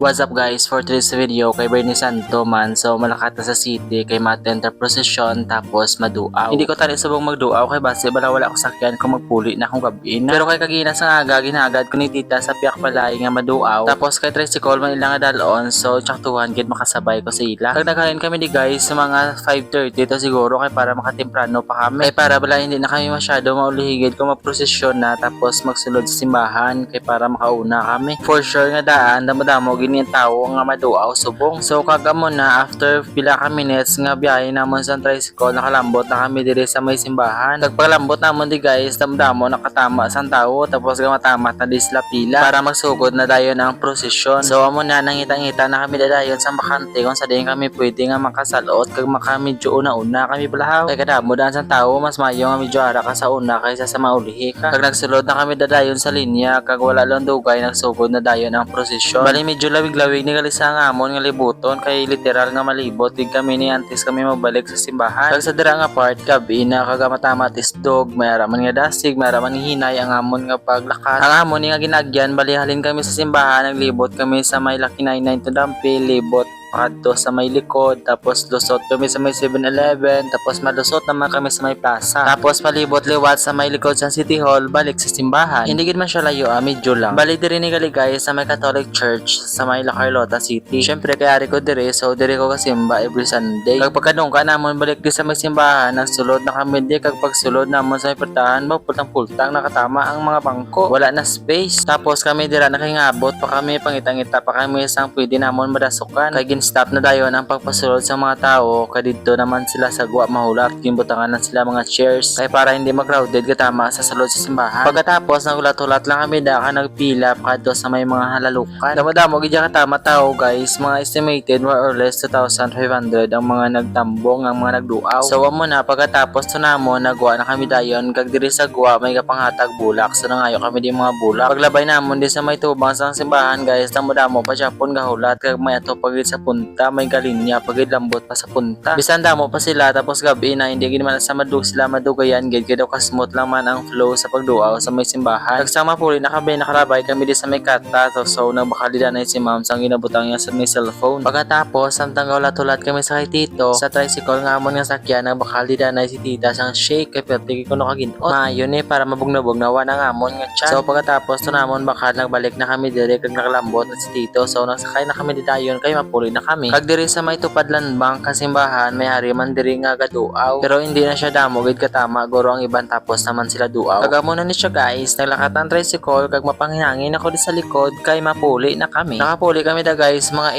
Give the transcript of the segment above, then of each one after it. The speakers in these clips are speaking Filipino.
What's up guys, for today's video kay Bernie Santo man. So malakata sa city kay ma-attend procession tapos maduaw. Hindi ko tali subong magduaw kay base bala wala ko sakyan kung magpuli na akong gabi na. Pero kay kagina sa aga ginagad ko ni tita sa piyak palay nga maduaw. Tapos kay tricycle man ila nga dalon so tsaktuhan gid makasabay ko sa ila. Kag naghalin kami di guys sa mga 5:30 to siguro kay para makatemprano pa kami. Kay para bala hindi na kami masyado maulihigid kung magprosesyon na tapos magsulod sa simbahan kay para makauna kami. For sure nga daan damo-damo gini ang tao nga maduaw subong. So kagamo na after pila ka minutes nga biyahe namon sa tricycle nakalambot na kami diri sa may simbahan. Pagpalambot namon di guys damo nakatama sa tao tapos gamatamat na disla pila para magsugod na dayon ang prosesyon. So amo na nangita-ngita na kami dadayon sa bakante kung sa diin kami pwede nga makasalot kag makamedyo una-una kami balahaw. Kay kadamo daan sa tao mas mayo nga medyo ara ka sa una kaysa sa maulihi ka. Kag nagsulod na kami dadayon sa linya kag wala lang dugay nagsugod na dayon ang prosesyon. Bali medyo lawig-lawig ni kalisa nga amon nga libuton kay literal nga malibot dig kami ni antes kami mabalik sa simbahan. Kag sa dira nga part gabi na kagamatama tisdog may araman nga dasig may araman hinay ang amon nga paglakat. Ang amon ni nga ginagyan bali halin kami sa simbahan naglibot kami sa may Lucky 99 to Dampi libot adto sa may likod tapos lusot kami sa may 7-Eleven tapos malusot naman kami sa may plaza tapos palibot liwat sa may likod sa City Hall balik sa simbahan. Hindi gid man siya layo medyo lang bali diri ni galigay sa may Catholic Church sa may La Carlota City. Syempre kay ari ko diri so diri ko kasimba every Sunday. Kag pagkadungka namon balik di sa may simbahan nagsulod na kami di kag pagsulod namon sa may pertahan mo pultang nakatama ang mga bangko wala na space tapos kami dira nakingabot pa kami pangita-ngita pa kami sang pwede namon madasukan kay stop na dayon ang pagpasulod sa mga tao kay didto naman sila sa guwa mahulak gimbutangan na sila mga chairs kay para hindi mag-crowded katama sa sulod sa simbahan. Pagkatapos nagulat-ulat lang kami daka nagpila kadto sa may mga halalukan. Damo-damo gid katama tao guys mga estimated more or less 2,500 ang mga nagtambong ang mga nagduaw. So amo na pagkatapos to namon nagwa na kami dayon kag diri sa guwa may kapanghatag bulak so nangayo kami di mga bulak. Paglabay namon di sa may tubang sa simbahan guys damo-damo pa Japon gahulat kag may ato pagid sa punta may galinya pagid lambot pa sa punta bisan damo pa sila tapos gabi na hindi gid man sa sila madugayan gid daw kasmooth lang man ang flow sa pagduaw sa may simbahan. Nagsama puli na kami nakarabay kami di sa may kata so nagbakali na si ma'am sang ginabutang niya sa may cellphone. Pagkatapos samtang ulat-ulat kami sa kay tito sa tricycle nga amon nga sakyan nagbakali na si tita sang shake kay perti ko no kaginot mayon para mabugnabog na wana nga amon nga chan. So pagkatapos to namon bakal nagbalik na kami diri kag nakalambot na si tito so nagsakay na kami dayon kay mapuli na kami. Kag diri sa may tupadlan bang kasimbahan may hari man diri nga gaduaw pero hindi na siya damo gid katama guro ang iban tapos naman sila duaw. Kag amo na ni siya guys naglakat ang tricycle kag mapanghangin ako di sa likod kay mapuli na kami. Nakapuli kami da guys mga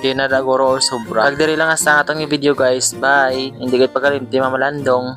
8:30 na daguro or sobra. Kag diri lang sa atong video guys. Bye. Hindi gid pagalimti mamalandong.